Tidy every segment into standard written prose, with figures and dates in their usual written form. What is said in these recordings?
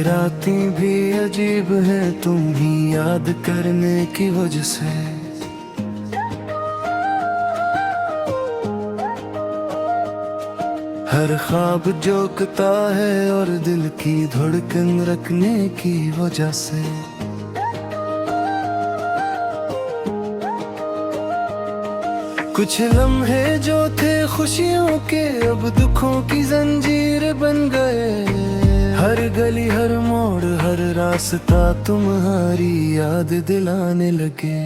ये रातें भी अजीब है तुम ही याद करने की वजह से। हर ख्वाब जोकता है और दिल की धड़कन रखने की वजह से। कुछ लम्हे जो थे खुशियों के अब दुखों की जंजीर बन गए। हर गली हर मोड़ हर रास्ता तुम्हारी याद दिलाने लगे।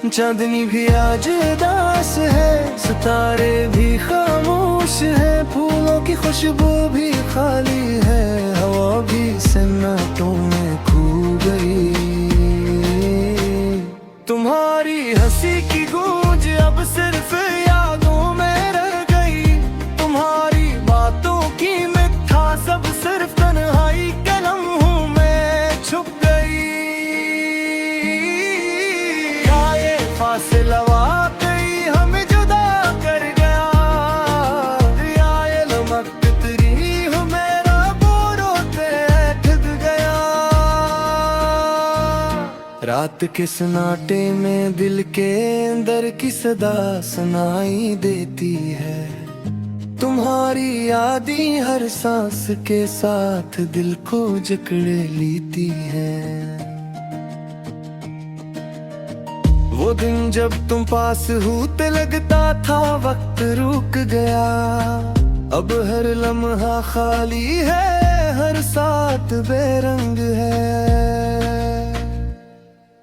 चांदनी भी आज उदास है, सितारे भी खामोश है, फूलों की खुशबू भी खाली है, हवा भी सन्नाटों में खो गई। तुम्हारी हंसी की गूंज अब सिर्फ यादों में रह गई। तुम्हारी बातों की मिठास सब सिर्फ तन्हाई के लम्हों में छुप गई। क्या ये फासिला वाकई हमें जुदा कर गया, या ये लम्हा तेरी हो मेरा बोरोते ठग गया। रात के सन्नाटे में दिल के अंदर की सदा सुनाई देती है। तुम्हारी यादें हर सांस के साथ दिल को जकड़े लेती है। वो दिन जब तुम पास होते लगता था वक्त रुक गया। अब हर लम्हा खाली है, हर साथ बेरंग है।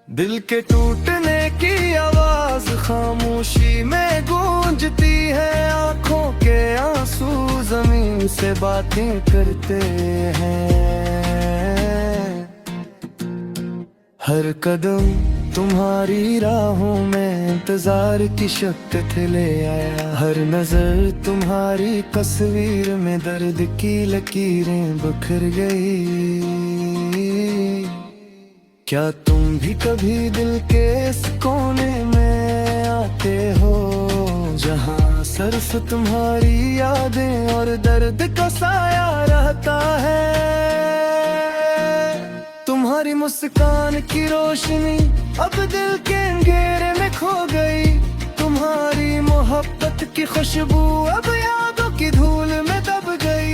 दिल के टूटने की आवाज खामोशी में गूंजती है। आंखों के आंसू जमीन से बातें करते हैं। हर कदम तुम्हारी राहों में इंतजार की शक्कत ले आया। हर नजर तुम्हारी तस्वीर में दर्द की लकीरें बिखर गई। क्या तुम भी कभी दिल के इस कोने में आते हो, जहाँ सिर्फ तुम्हारी यादें और दर्द का साया रहता है। तुम्हारी मुस्कान की रोशनी अब दिल के अंधेरे में खो गई। तुम्हारी मोहब्बत की खुशबू अब यादों की धूल में दब गई।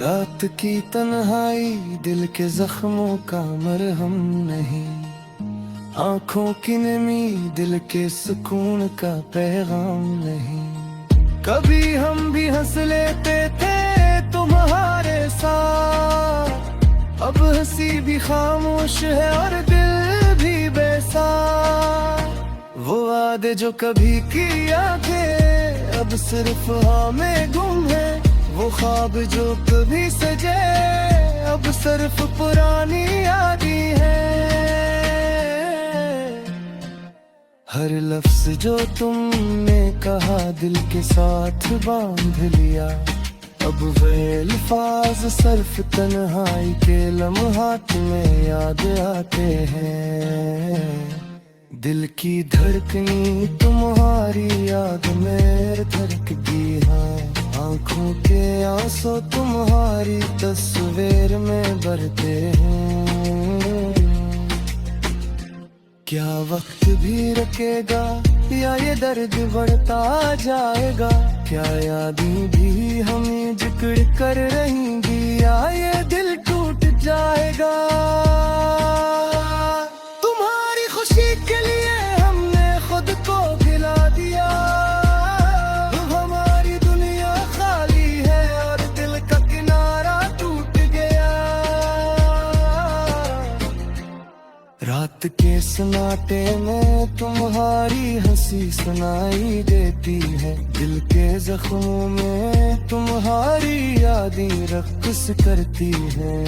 रात की तन्हाई दिल के जख्मों का मरहम नहीं। आंखों की नमी दिल के सुकून का पैगाम नहीं। कभी हम भी हंस लेते थे तुम्हारे साथ, अब हंसी भी खामोश है और दिल भी बेसार। वो वादे जो कभी किया थे अब सिर्फ हाँ में गुम है। वो ख्वाब जो कभी सजे अब सिर्फ पुरानी यादें हैं। हर लफ्ज जो तुमने कहा दिल के साथ बांध लिया। अब वे अल्फाज सिर्फ तन्हाई के लम्हात में याद आते हैं। दिल की धड़कनी तुम्हारी याद में धड़कती है। आंखों के आंसू तुम्हारी तस्वीर में भरते हैं। क्या वक्त भी रुकेगा या ये दर्द बढ़ता जाएगा। क्या यादें भी हमें जिक्र कर रहेंगी या ये दिल टूट जाएगा। तुम्हारी खुशी के लिए हमने खुद को गिला दिया। रात के सन्नाटे में तुम्हारी हंसी सुनाई देती है। दिल के जख्मों में तुम्हारी यादें रक्स करती हैं।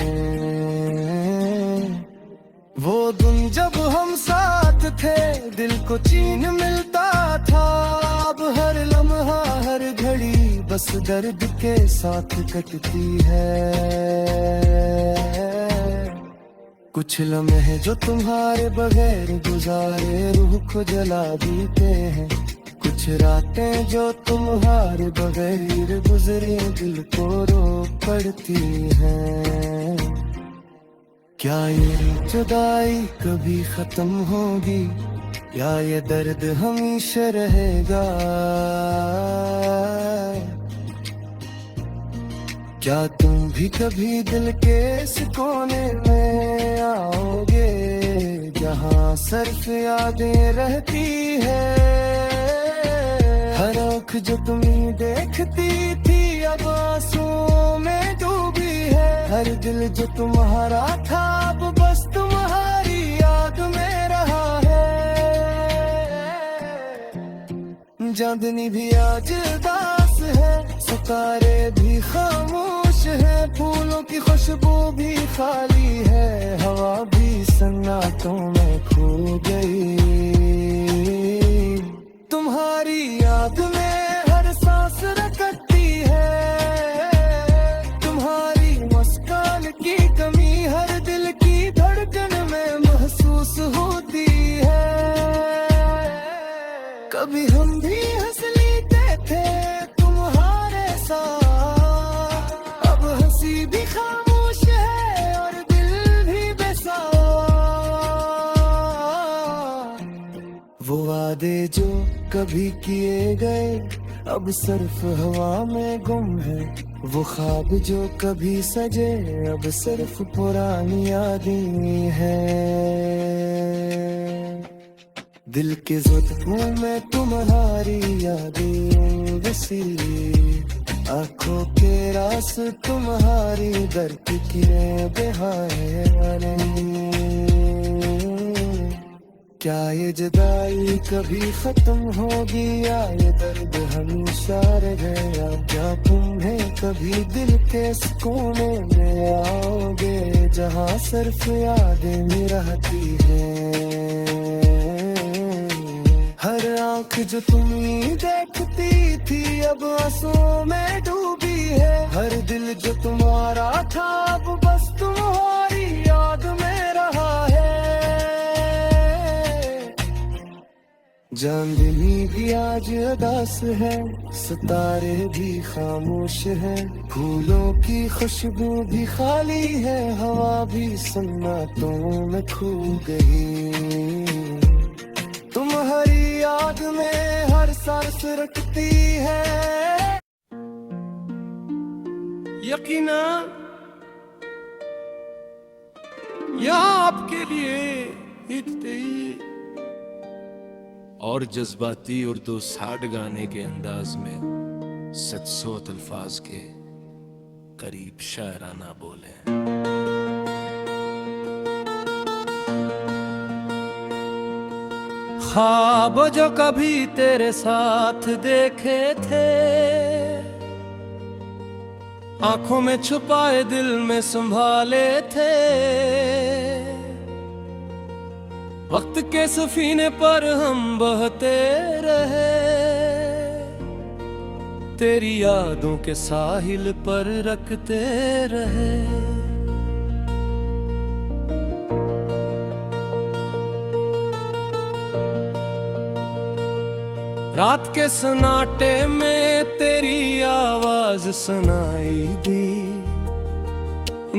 वो दिन जब हम साथ थे दिल को चैन मिलता था। अब हर लम्हा हर घड़ी बस दर्द के साथ कटती है। कुछ लम्हे जो तुम्हारे बगैर गुजारे रूह को जला देते हैं। कुछ कुछ रातें जो तुम्हारे बगैर गुजरे दिल को रो पड़ती हैं। क्या ये जुदाई कभी खत्म होगी या ये दर्द हमेशा रहेगा? क्या तुम भी कभी दिल के इस कोने में आओगे जहाँ सिर्फ यादें रहती है? हर आँख जो तुम्हें देखती थी अब आंसुओं में डूबी है। हर दिल जो तुम्हारा था अब बस तुम्हारी याद में रहा है। चांदनी भी आज उदास है, सितारे भी खामोश है, फूलों की खुशबू भी खाली है, हवा भी सन्नाटों में खो गई। तुम्हारी याद में हर सांस रखती है, तुम्हारी मुस्कान की कमी हर दिल की धड़कन में महसूस होती है। कभी हम भी हंस लेते थे तुम्हारे साथ, अब हंसी भी खामोश है और दिल भी बेसार। वो वादे जो कभी किए गए अब सिर्फ हवा में गुम है, वो ख्वाब जो कभी सजे अब सिर्फ पुरानी यादें हैं। दिल के ज़ख्मों में तुम्हारी यादें बसी, आँखों के रास तुम्हारी दर्द की बहाने। क्या ये जुदाई कभी खत्म होगी या ये दर्द हमेशा रहेगा? क्या तुम्हें कभी दिल के इस कोने में आओगे जहाँ सिर्फ यादें रहती हैं? हर आँख जो तुम्हें देखती थी अब आंसुओं में डूबी है, हर दिल जो तुम्हारा था अब बस तुम्हारी याद में रहा है। चांदनी भी आज उदास है, सितारे भी खामोश है, फूलों की खुशबू भी खाली है, हवा भी सन्नाटों में खो गई। तुम्हारी याद में हर सांस रखती है। यकीना यहाँ आपके लिए इब्तदाई और जज्बाती उर्दू साठ गाने के अंदाज में 700 अल्फाज के करीब शायराना बोले। ख्वाब जो कभी तेरे साथ देखे थे, आंखों में छुपाए दिल में संभाले थे, वक्त के सफीने पर हम बहते रहे, तेरी यादों के साहिल पर रखते रहे। रात के सन्नाटे में तेरी आवाज सुनाई दी,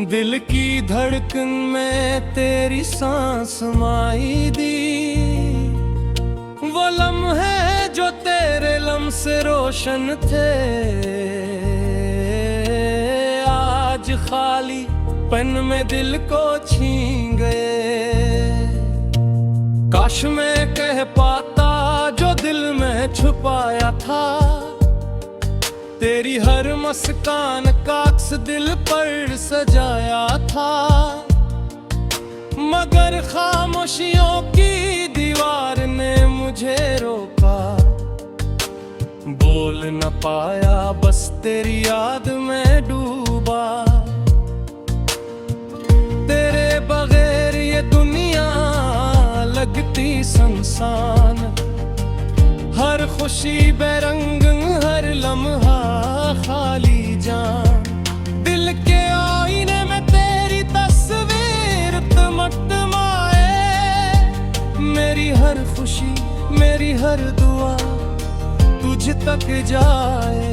दिल की धड़कन में तेरी सांस समाई दी। वो लम्हे जो तेरे लम्हे रोशन थे, आज खाली पन में दिल को छीन गए। काश मैं कह पाता जो दिल में छुपाया था, तेरी हर मुस्कान का अक्स दिल पर सजाया था, मगर खामोशियों की दीवार ने मुझे रोका। बोल न पाया बस तेरी याद में डूबा, तेरे बगैर ये दुनिया लगती सुनसान। हर खुशी बेरंग हर लम्हा खाली जान, दिल के आईने में तेरी तस्वीर तमकतमाए। मेरी हर खुशी मेरी हर दुआ मुझ तक जाए।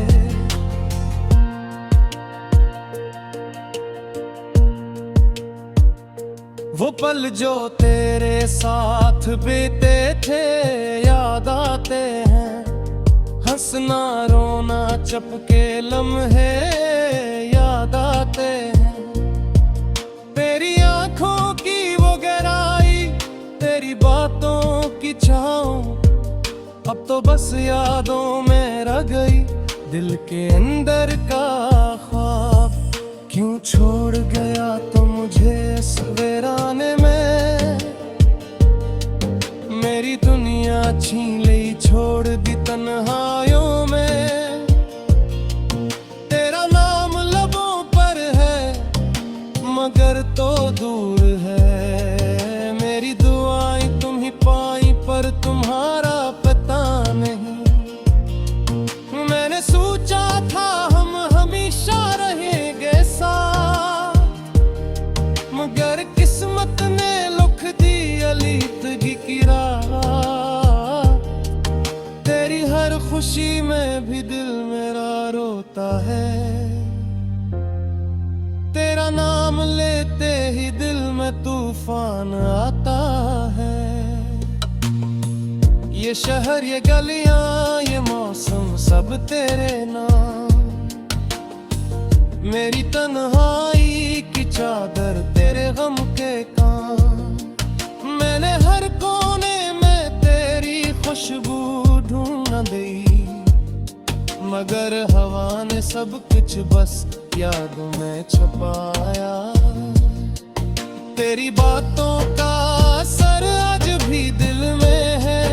वो पल जो तेरे साथ बीते थे याद आते हैं, हंसना रोना चपके लम्हे याद आते हैं। तेरी आंखों की वो गहराई, तेरी बातों की छाँव, अब तो बस यादों में रह गई दिल के अंदर का ख्वाब। क्यों छोड़ गया तो मुझे सवेराने में, मेरी दुनिया छीन ली छोड़ दी तन्हाइयों में। तेरा नाम लबों पर है मगर तो दूर है, मेरी दुआएं तुम ही पाई पर तुम्हारा पता नहीं। मैंने सोचा था हम हमेशा रहेंगे साथ, मगर किस्मत ने लिख दी अलीदगी की राह। तेरी हर खुशी में भी दिल मेरा रोता है, तेरा नाम लेते ही दिल में तूफान आता है। ये शहर ये गलियां ये मौसम सब तेरे नाम, मेरी तन्हाई की चादर तेरे गम के काम। मैंने हर कोने में तेरी खुशबू ढूंढ दी, मगर हवा ने सब कुछ बस याद में छुपाया। तेरी बातों का असर आज भी दिल में है,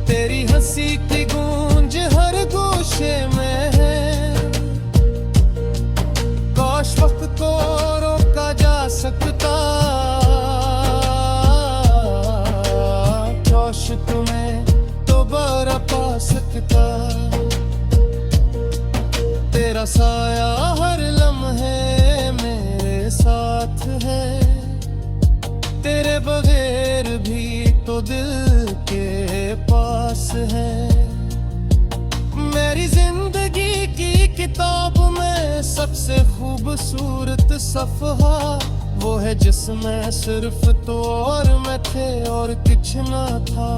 तेरी हंसी की गूंज हर गोशे में है। काश वक्त को रोका जा सकता, काश तुम्हें दोबारा पा सकता। तेरा साया हर लम्हे मेरे साथ है, तेरे बगैर भी तो दिल के पास है। मेरी जिंदगी की किताब में सबसे खूबसूरत सफ़हा वो है जिसमें सिर्फ तो और मैं थे और कुछ ना था।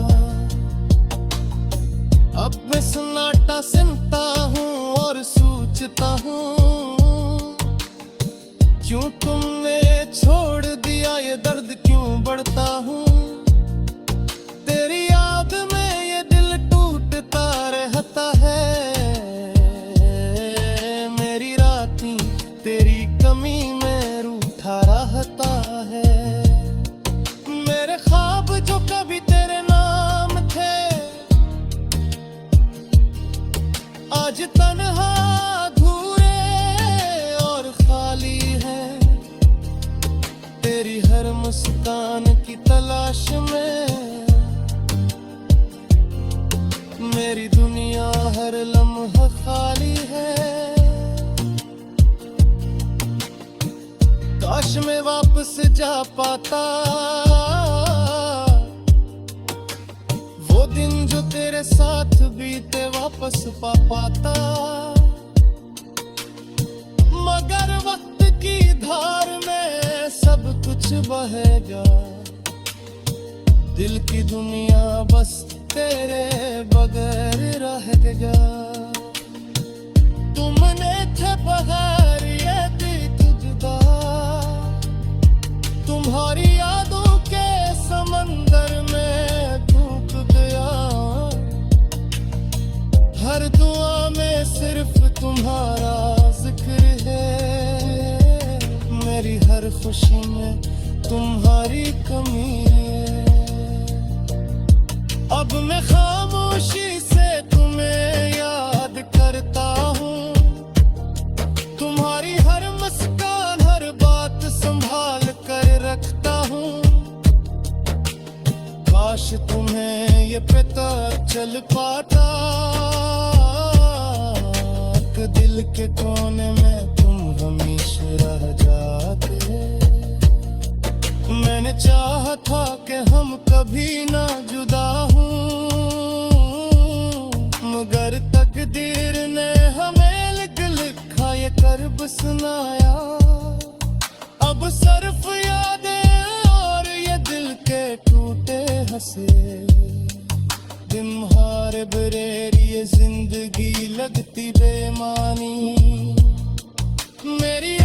अब मैं सन्नाटा सुनता हूँ और सोचता हूँ, क्यों तुमने छोड़ दिया ये दर्द क्यों बढ़ता हूँ। तेरी याद में ये दिल टूटता रहता है, मेरी रातें तेरी कमी में रूठा रहता है। मेरे ख्वाब जो कभी तेरे नाम थे आज तन्हा अधूरे और खाली है। तेरी हर मुस्कान की तलाश में मेरी दुनिया हर लम्हा खाली है। काश मैं वापस जा पाता वो दिन जो तेरे साथ बीते वापस पा पाता, मगर वक्त की धार में सब कुछ बहेगा। दिल की दुनिया बस तेरे बगैर रहेगा। तुमने थे बगैर ये दिल जुदा, तुम्हारी यादों के समंदर में डूब गया। हर दुआ में सिर्फ तुम्हारा जिक्र है, मेरी हर खुशी में तुम्हारी कमी है। अब मैं खामोशी से तुम्हें याद करता हूँ, तुम्हारी हर मुस्कान हर बात संभाल कर रखता हूँ। काश तुम्हें ये पता चल पाता कि दिल के कोने में तुम हमेशा रह जाते। मैंने चाहा था कि हम कभी ना जुदा हूँ, सुनाया। अब सिर्फ यादें और ये दिल के टूटे हंसे दिन हार बरेरी, ये जिंदगी लगती बेमानी। मेरी